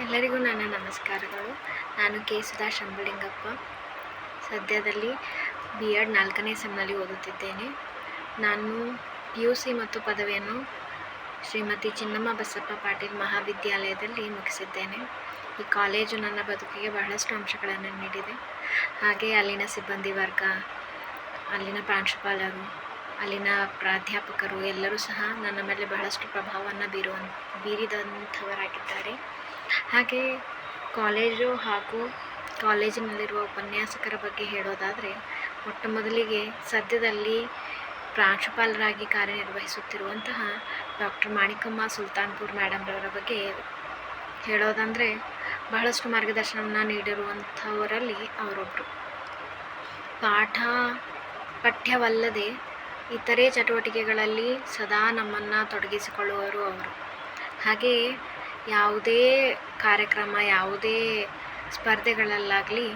ಎಲ್ಲರಿಗೂ ನನ್ನ ನಮಸ್ಕಾರಗಳು. ನಾನು ಕೆ ಸುಧಾ ಶಂಭುಲಿಂಗಪ್ಪ. ಸದ್ಯದಲ್ಲಿ B.Ed 4ನೇ ಸೆಮ್ನಲ್ಲಿ ಓದುತ್ತಿದ್ದೇನೆ. ನಾನು PUC ಮತ್ತು ಪದವಿಯನ್ನು ಶ್ರೀಮತಿ ಚಿನ್ನಮ್ಮ ಬಸಪ್ಪ ಪಾಟೀಲ್ ಮಹಾವಿದ್ಯಾಲಯದಲ್ಲಿ ಮುಗಿಸಿದ್ದೇನೆ. ಈ ಕಾಲೇಜು ನನ್ನ ಬದುಕಿಗೆ ಬಹಳಷ್ಟು ಅಂಶಗಳನ್ನು ನೀಡಿದೆ. ಹಾಗೆ ಅಲ್ಲಿನ ಸಿಬ್ಬಂದಿ ವರ್ಗ, ಅಲ್ಲಿನ ಪ್ರಾಂಶುಪಾಲರು, ಅಲ್ಲಿನ ಪ್ರಾಧ್ಯಾಪಕರು ಎಲ್ಲರೂ ಸಹ ನನ್ನ ಮೇಲೆ ಬಹಳಷ್ಟು ಪ್ರಭಾವವನ್ನು ಬೀರಿದಂಥವರಾಗಿದ್ದಾರೆ. ಹಾಗೆ ಕಾಲೇಜು ಹಾಗೂ ಕಾಲೇಜಿನಲ್ಲಿರುವ ಉಪನ್ಯಾಸಕರ ಬಗ್ಗೆ ಹೇಳೋದಾದರೆ, ಮೊಟ್ಟ ಮೊದಲಿಗೆ ಸದ್ಯದಲ್ಲಿ ಪ್ರಾಂಶುಪಾಲರಾಗಿ ಕಾರ್ಯನಿರ್ವಹಿಸುತ್ತಿರುವಂತಹ ಡಾಕ್ಟರ್ ಮಾಣಿಕಮ್ಮ ಸುಲ್ತಾನ್ಪುರ್ ಮೇಡಮ್ರವರ ಬಗ್ಗೆ ಹೇಳೋದಂದರೆ, ಬಹಳಷ್ಟು ಮಾರ್ಗದರ್ಶನವನ್ನು ನೀಡಿರುವಂಥವರಲ್ಲಿ ಅವರೊಬ್ಬರು. ಪಠ್ಯವಲ್ಲದೆ ಇತರೆ ಚಟುವಟಿಕೆಗಳಲ್ಲಿ ಸದಾ ನಮ್ಮನ್ನು ತೊಡಗಿಸಿಕೊಳ್ಳುವವರು ಅವರು. ಹಾಗೆಯೇ ಯಾವುದೇ ಕಾರ್ಯಕ್ರಮ, ಯಾವುದೇ ಸ್ಪರ್ಧೆಗಳಲ್ಲಾಗಲಿ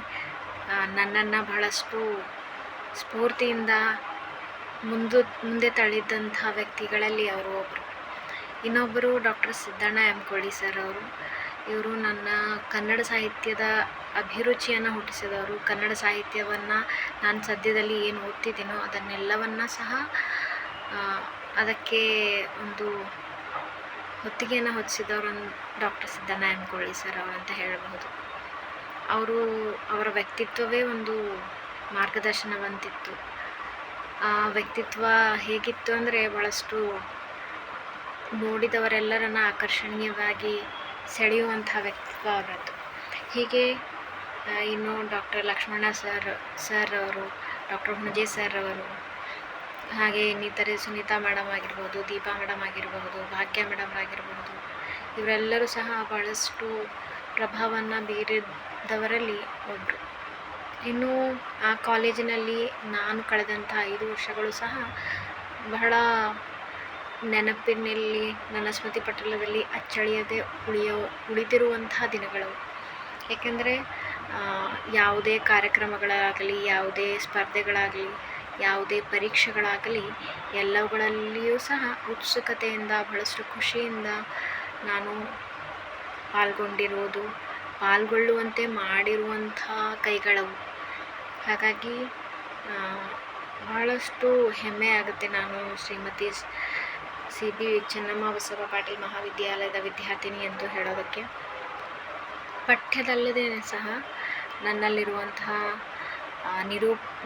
ನನ್ನನ್ನು ಬಹಳಷ್ಟು ಸ್ಫೂರ್ತಿಯಿಂದ ಮುಂದೆ ತಳ್ಳಿದಂಥ ವ್ಯಕ್ತಿಗಳಲ್ಲಿ ಅವರು ಒಬ್ಬರು. ಇನ್ನೊಬ್ಬರು ಡಾಕ್ಟರ್ ಸಿದ್ದಣ್ಣ ಎಮ್ಕೋಳಿ ಸರ್ ಅವರು. ಇವರು ನನ್ನ ಕನ್ನಡ ಸಾಹಿತ್ಯದ ಅಭಿರುಚಿಯನ್ನು ಹುಟ್ಟಿಸಿದವರು. ಕನ್ನಡ ಸಾಹಿತ್ಯವನ್ನು ನಾನು ಸದ್ಯದಲ್ಲಿ ಏನು ಓದ್ತಿದ್ದೀನೋ ಅದನ್ನೆಲ್ಲವನ್ನು ಸಹ ಅದಕ್ಕೆ ಒಂದು ಹೊತ್ತಿಗೆಯನ್ನು ಹೊತ್ತಿಸಿದವರು ಡಾಕ್ಟರ್ ಸಿದ್ದಣ್ಣ ಎಮ್ಕೋಳಿ ಸರ್ ಅವರಂತ ಹೇಳಬಹುದು. ಅವರ ವ್ಯಕ್ತಿತ್ವವೇ ಒಂದು ಮಾರ್ಗದರ್ಶನವಂತಿತ್ತು. ಆ ವ್ಯಕ್ತಿತ್ವ ಹೇಗಿತ್ತು ಅಂದರೆ, ಭಾಳಷ್ಟು ನೋಡಿದವರೆಲ್ಲರನ್ನು ಆಕರ್ಷಣೀಯವಾಗಿ ಸೆಳೆಯುವಂಥ ವ್ಯಕ್ತಿತ್ವ ಅವರದ್ದು. ಹೀಗೆ ಇನ್ನು ಡಾಕ್ಟರ್ ಲಕ್ಷ್ಮಣ ಸರ್ ಅವರು, ಡಾಕ್ಟರ್ ಹುಣಜೆ ಸರ್ ಅವರು, ಹಾಗೆ ಇನ್ನಿತರೆ ಸುನೀತಾ ಮೇಡಮ್ ಆಗಿರ್ಬೋದು, ದೀಪಾ ಮೇಡಮ್ ಆಗಿರಬಹುದು, ಭಾಗ್ಯ ಮೇಡಮ್ ಆಗಿರಬಹುದು, ಇವರೆಲ್ಲರೂ ಸಹ ಬಹಳಷ್ಟು ಪ್ರಭಾವವನ್ನು ಬೀರಿದವರಲ್ಲಿ ಒಬ್ಬರು. ಇನ್ನು ಆ ಕಾಲೇಜಿನಲ್ಲಿ ನಾನು ಕಳೆದಂಥ 5 ವರ್ಷಗಳು ಸಹ ಬಹಳ ನೆನಪಿನಲ್ಲಿ, ನನ್ನ ಸ್ಮೃತಿ ಪಟಲದಲ್ಲಿ ಅಚ್ಚಳಿಯದೆ ಉಳಿದಿರುವಂತಹ ದಿನಗಳು. ಏಕೆಂದರೆ ಯಾವುದೇ ಕಾರ್ಯಕ್ರಮಗಳಾಗಲಿ, ಯಾವುದೇ ಸ್ಪರ್ಧೆಗಳಾಗಲಿ, ಯಾವುದೇ ಪರೀಕ್ಷೆಗಳಾಗಲಿ ಎಲ್ಲವುಗಳಲ್ಲಿಯೂ ಸಹ ಉತ್ಸುಕತೆಯಿಂದ, ಬಹಳಷ್ಟು ಖುಷಿಯಿಂದ ನಾನು ಪಾಲ್ಗೊಳ್ಳುವಂತೆ ಮಾಡಿರುವಂಥ ಕೈಗಳವು. ಹಾಗಾಗಿ ಬಹಳಷ್ಟು ಹೆಮ್ಮೆ ಆಗುತ್ತೆ ನಾನು ಶ್ರೀಮತಿ CB ಚಿನ್ನಮ್ಮ ಬಸಪ್ಪ ಪಾಟೀಲ್ ಮಹಾವಿದ್ಯಾಲಯದ ವಿದ್ಯಾರ್ಥಿನಿ ಎಂದು ಹೇಳೋದಕ್ಕೆ. ಪಠ್ಯದಲ್ಲದೇ ಸಹ ನನ್ನಲ್ಲಿರುವಂತಹ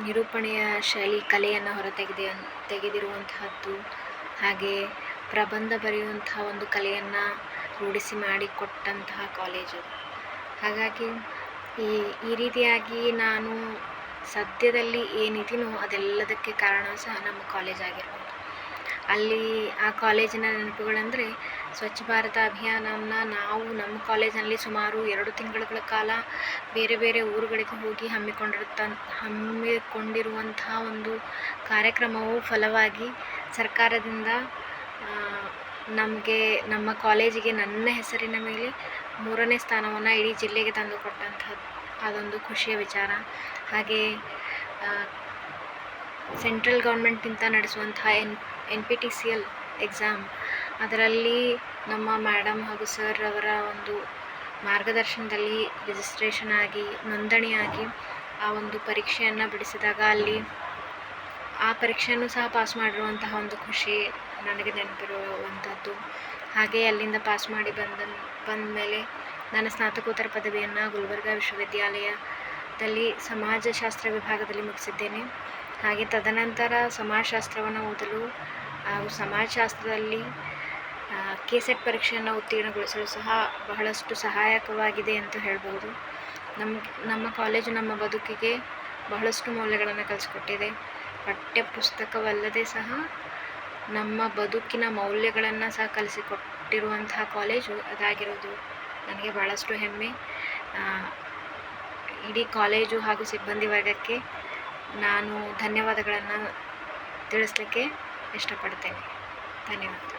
ನಿರೂಪಣೆಯ ಶೈಲಿ, ಕಲೆಯನ್ನು ತೆಗೆದಿರುವಂತಹದ್ದು, ಹಾಗೆ ಪ್ರಬಂಧ ಬರೆಯುವಂಥ ಒಂದು ಕಲೆಯನ್ನು ರೂಢಿಸಿ ಮಾಡಿಕೊಟ್ಟಂತಹ ಕಾಲೇಜು. ಹಾಗಾಗಿ ಈ ರೀತಿಯಾಗಿ ನಾನು ಸದ್ಯದಲ್ಲಿ ಏನಿದ್ದೀನೋ ಅದೆಲ್ಲದಕ್ಕೆ ಕಾರಣ ಸಹ ನಮ್ಮ ಕಾಲೇಜ್ ಆಗಿರ್ಬೋದು. ಆ ಕಾಲೇಜಿನ ನೆನಪುಗಳಂದರೆ, ಸ್ವಚ್ಛ ಭಾರತ ಅಭಿಯಾನವನ್ನು ನಾವು ನಮ್ಮ ಕಾಲೇಜಿನಲ್ಲಿ ಸುಮಾರು 2 ತಿಂಗಳುಗಳ ಕಾಲ ಬೇರೆ ಬೇರೆ ಊರುಗಳಿಗೆ ಹೋಗಿ ಹಮ್ಮಿಕೊಂಡಿರುವಂತಹ ಒಂದು ಕಾರ್ಯಕ್ರಮವು ಫಲವಾಗಿ ಸರ್ಕಾರದಿಂದ ನಮ್ಮ ಕಾಲೇಜಿಗೆ ನನ್ನ ಹೆಸರಿನ ಮೇಲೆ 3ನೇ ಸ್ಥಾನವನ್ನು ಇಡೀ ಜಿಲ್ಲೆಗೆ ತಂದುಕೊಟ್ಟಂಥದ್ದು ಅದೊಂದು ಖುಷಿಯ ವಿಚಾರ. ಹಾಗೆ ಸೆಂಟ್ರಲ್ ಗೌರ್ಮೆಂಟಿಂದ ನಡೆಸುವಂತಹ NPTCL ಎಕ್ಸಾಮ್, ಅದರಲ್ಲಿ ನಮ್ಮ ಮೇಡಮ್ ಹಾಗೂ ಸರ್ ಅವರ ಒಂದು ಮಾರ್ಗದರ್ಶನದಲ್ಲಿ ರಿಜಿಸ್ಟ್ರೇಷನ್ ಆಗಿ, ನೋಂದಣಿಯಾಗಿ ಆ ಒಂದು ಪರೀಕ್ಷೆಯನ್ನು ಬಿಡಿಸಿದಾಗ ಆ ಪರೀಕ್ಷೆಯನ್ನು ಸಹ ಪಾಸ್ ಮಾಡಿರುವಂತಹ ಒಂದು ಖುಷಿ ನನಗೆ ನೆನಪಿರುವಂಥದ್ದು. ಹಾಗೆ ಅಲ್ಲಿಂದ ಪಾಸ್ ಮಾಡಿ ಬಂದ ಮೇಲೆ ನನ್ನ ಸ್ನಾತಕೋತ್ತರ ಪದವಿಯನ್ನು ಗುಲ್ಬರ್ಗಾ ವಿಶ್ವವಿದ್ಯಾಲಯದಲ್ಲಿ ಸಮಾಜಶಾಸ್ತ್ರ ವಿಭಾಗದಲ್ಲಿ ಮುಗಿಸಿದ್ದೇನೆ. ಹಾಗೆ ತದನಂತರ ಸಮಾಜಶಾಸ್ತ್ರವನ್ನು ಓದಲು ಹಾಗೂ ಸಮಾಜಶಾಸ್ತ್ರದಲ್ಲಿ KCET ಪರೀಕ್ಷೆಯನ್ನು ಉತ್ತೀರ್ಣಗೊಳಿಸಲು ಸಹ ಬಹಳಷ್ಟು ಸಹಾಯಕವಾಗಿದೆ ಅಂತ ಹೇಳ್ಬೋದು. ನಮ್ಮ ಕಾಲೇಜು ನಮ್ಮ ಬದುಕಿಗೆ ಬಹಳಷ್ಟು ಮೌಲ್ಯಗಳನ್ನು ಕಲಿಸಿಕೊಟ್ಟಿದೆ. ಪಠ್ಯ ಪುಸ್ತಕವಲ್ಲದೆ ಸಹ ನಮ್ಮ ಬದುಕಿನ ಮೌಲ್ಯಗಳನ್ನು ಸಹ ಕಲಿಸಿಕೊಟ್ಟಿರುವಂತಹ ಕಾಲೇಜು ಅದಾಗಿರೋದು ನನಗೆ ಬಹಳಷ್ಟು ಹೆಮ್ಮೆ. ಇಡೀ ಕಾಲೇಜು ಹಾಗೂ ಸಿಬ್ಬಂದಿ ವರ್ಗಕ್ಕೆ ನಾನು ಧನ್ಯವಾದಗಳನ್ನು ತಿಳಿಸಲಿಕ್ಕೆ ಇಷ್ಟಪಡ್ತೇನೆ. ಧನ್ಯವಾದ.